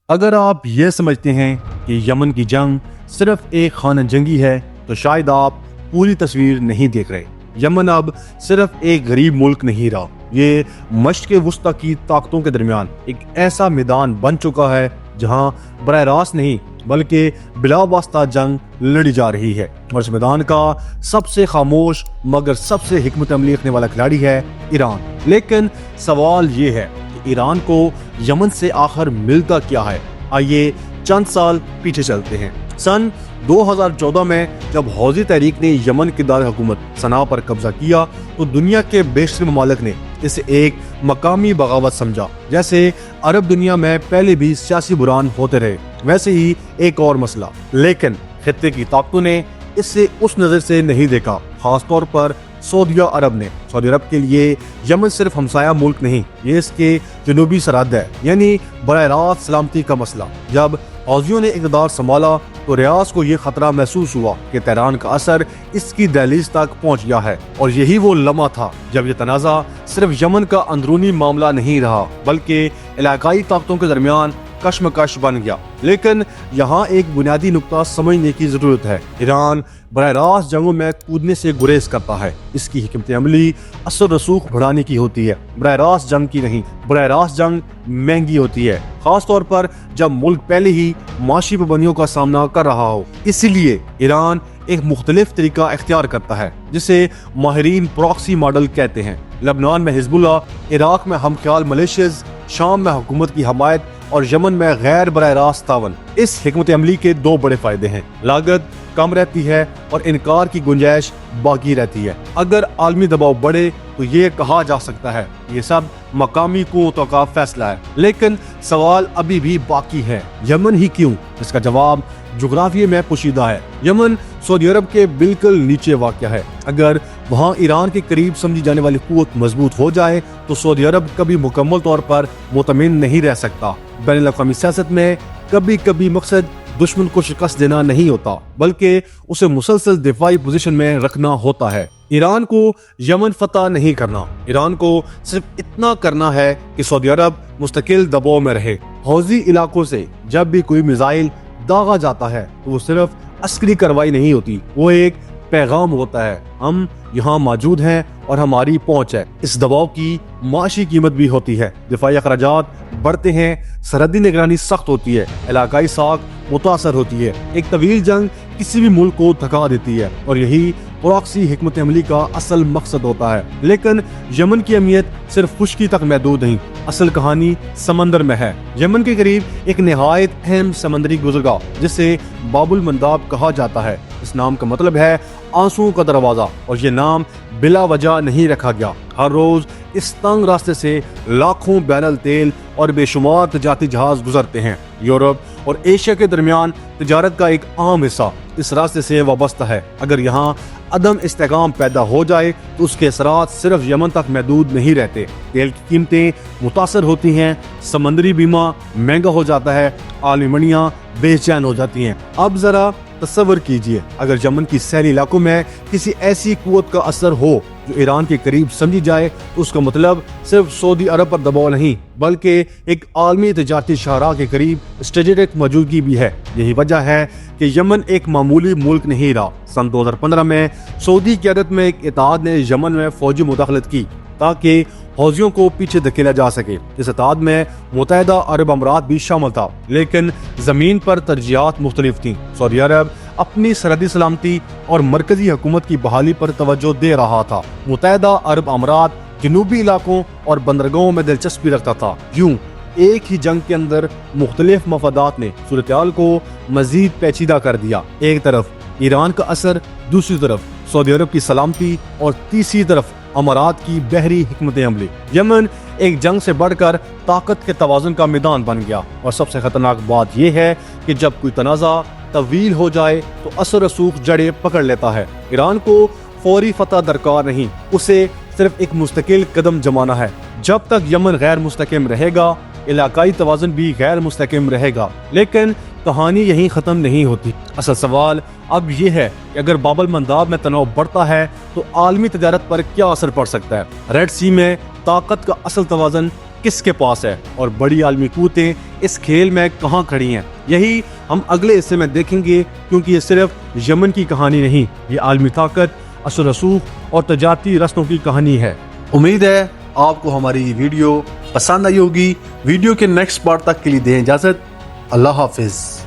اگر آپ یہ سمجھتے ہیں کہ یمن کی جنگ صرف ایک خانہ جنگی ہے تو شاید آپ پوری تصویر نہیں دیکھ رہے۔ یمن اب صرف ایک غریب ملک نہیں رہا، یہ مشرق وسطیٰ کی طاقتوں کے درمیان ایک ایسا میدان بن چکا ہے جہاں براہ راست نہیں بلکہ بلا واسطہ جنگ لڑی جا رہی ہے، اور اس میدان کا سب سے خاموش مگر سب سے حکمت عملی رکھنے والا کھلاڑی ہے ایران۔ لیکن سوال یہ ہے کہ ایران کو یمن سے آخر ملتا کیا ہے؟ آئیے چند سال پیچھے چلتے ہیں۔ سن 2014 میں جب حوثی تحریک نے یمن کی دار حکومت صنعاء پر قبضہ کیا تو دنیا کے بیشتر ممالک نے اسے ایک مقامی بغاوت سمجھا۔ جیسے عرب دنیا میں پہلے بھی سیاسی بحران ہوتے رہے، ویسے ہی ایک اور مسئلہ، لیکن خطے کی طاقتوں نے اسے اس نظر سے نہیں دیکھا، خاص طور پر سعودی عرب نے۔ سعودی عرب کے لیے یمن صرف ہمسایہ ملک نہیں، یہ اس کے جنوبی سرحد ہے، یعنی براہ راست سلامتی کا مسئلہ۔ جب حوثیوں نے اقتدار سنبھالا تو ریاض کو یہ خطرہ محسوس ہوا کہ تہران کا اثر اس کی دہلیز تک پہنچ گیا ہے، اور یہی وہ لمحہ تھا جب یہ تنازع صرف یمن کا اندرونی معاملہ نہیں رہا بلکہ علاقائی طاقتوں کے درمیان کشمکش بن گیا۔ لیکن یہاں ایک بنیادی نقطہ سمجھنے کی ضرورت ہے۔ ایران براہ راست جنگوں میں کودنے سے گریز کرتا ہے، اس کی حکمت عملی اثر رسوخ بڑھانے کی ہوتی ہے، براہ راست جنگ کی نہیں۔ براہ راست جنگ مہنگی ہوتی ہے، خاص طور پر جب ملک پہلے ہی معاشی پابندیوں کا سامنا کر رہا ہو۔ اسی لیے ایران ایک مختلف طریقہ اختیار کرتا ہے جسے ماہرین پراکسی ماڈل کہتے ہیں۔ لبنان میں حزب اللہ، عراق میں ہم خیال ملیشیاز، شام میں حکومت کی حمایت اور یمن میں غیر براہ راست تعاون۔ اس حکمت عملی کے دو بڑے فائدے ہیں: لاگت کم رہتی ہے اور انکار کی گنجائش باقی رہتی ہے۔ اگر عالمی دباؤ بڑھے تو یہ کہا جا سکتا ہے یہ سب مقامی قوتوں کا فیصلہ ہے، لیکن سوال ابھی بھی باقی ہے، یمن ہی کیوں؟ اس کا جواب جغرافیے میں پوشیدہ ہے۔ یمن سعودی عرب کے بالکل نیچے واقع ہے۔ اگر وہاں ایران کے قریب سمجھی جانے والی قوت مضبوط ہو جائے تو سعودی عرب کبھی مکمل طور پر مطمئن نہیں رہ سکتا۔ بین الاقوامی سیاست میں کبھی کبھی مقصد دشمن کو شکست دینا نہیں ہوتا بلکہ اسے مسلسل دفاعی پوزیشن میں رکھنا ہوتا ہے۔ ایران کو یمن فتح نہیں کرنا، ایران کو صرف اتنا کرنا ہے کہ سعودی عرب مستقل دباؤ میں رہے۔ حوثی علاقوں سے جب بھی کوئی میزائل داغا جاتا ہے تو وہ صرف عسکری کارروائی نہیں ہوتی، وہ ایک پیغام ہوتا ہے: ہم یہاں موجود ہیں اور ہماری پہنچ ہے۔ اس دباؤ کی معاشی قیمت بھی ہوتی ہے، دفاعی اخراجات بڑھتے ہیں، سرحدی نگرانی سخت ہوتی ہے، علاقائی ساکھ متاثر ہوتی ہے۔ ایک طویل جنگ کسی بھی ملک کو تھکا دیتی ہے اور یہی پراکسی حکمت عملی کا اصل مقصد ہوتا ہے۔ لیکن یمن کی اہمیت صرف خشکی تک محدود نہیں، اصل کہانی سمندر میں ہے۔ یمن کے قریب ایک نہایت اہم سمندری گزرگاہ جسے باب المنداب کہا جاتا ہے۔ اس نام کا مطلب ہے آنسوؤں کا دروازہ، اور یہ نام بلا وجہ نہیں رکھا گیا۔ ہر روز اس تنگ راستے سے لاکھوں بیرل تیل اور بے شمار تجارتی جہاز گزرتے ہیں۔ یورپ اور ایشیا کے درمیان تجارت کا ایک عام حصہ اس راستے سے وابستہ ہے۔ اگر یہاں عدم استحکام پیدا ہو جائے تو اس کے اثرات صرف یمن تک محدود نہیں رہتے، تیل کی قیمتیں متاثر ہوتی ہیں، سمندری بیمہ مہنگا ہو جاتا ہے، عالمی منڈیاں بے چین ہو جاتی ہیں۔ اب ذرا تصور کیجئے اگر یمن کی ساحلی علاقوں میں کسی ایسی قوت کا اثر ہو جو ایران کے قریب سمجھی جائے تو اس کا مطلب صرف سعودی عرب پر دباؤ نہیں بلکہ ایک عالمی تجارتی شاہراہ کے قریب اسٹریٹجک موجودگی بھی ہے۔ یہی وجہ ہے کہ یمن ایک معمولی ملک نہیں رہا۔ سن 2015 میں سعودی قیادت میں ایک اتحاد نے یمن میں فوجی مداخلت کی تاکہ حوثیوں کو پیچھے دھکیلا جا سکے۔ اس اتحاد میں متحدہ عرب امارات بھی شامل تھا، لیکن زمین پر ترجیحات مختلف تھیں۔ سعودی عرب اپنی سرحدی سلامتی اور مرکزی حکومت کی بحالی پر توجہ دے رہا تھا، متحدہ عرب امارات جنوبی علاقوں اور بندرگاہوں میں دلچسپی رکھتا تھا۔ یوں ایک ہی جنگ کے اندر مختلف مفادات نے صورتحال کو مزید پیچیدہ کر دیا۔ ایک طرف ایران کا اثر، دوسری طرف سعودی عرب کی سلامتی اور تیسری طرف امارات کی بحری حکمت عملی۔ یمن ایک جنگ سے بڑھ کر طاقت کے توازن کا میدان بن گیا، اور سب سے خطرناک بات یہ ہے کہ جب کوئی تنازع طویل ہو جائے تو اثر رسوخ جڑیں پکڑ لیتا ہے۔ ایران کو فوری فتح درکار نہیں، اسے صرف ایک مستقل قدم جمانا ہے۔ جب تک یمن غیر مستحکم رہے گا، علاقائی توازن بھی غیر مستحکم رہے گا۔ لیکن کہانی یہیں ختم نہیں ہوتی۔ اصل سوال اب یہ ہے کہ اگر باب المنداب میں تناؤ بڑھتا ہے تو عالمی تجارت پر کیا اثر پڑ سکتا ہے؟ ریڈ سی میں طاقت کا اصل توازن کس کے پاس ہے اور بڑی عالمی قوتیں اس کھیل میں کہاں کھڑی ہیں، یہی ہم اگلے حصے میں دیکھیں گے، کیونکہ یہ صرف یمن کی کہانی نہیں، یہ عالمی طاقت، اثر رسوخ اور تجارتی رستوں کی کہانی ہے۔ امید ہے آپ کو ہماری یہ ویڈیو پسند آئی ہوگی۔ ویڈیو کے نیکسٹ پارٹ تک کے لیے دیں اجازت۔ اللہ حافظ۔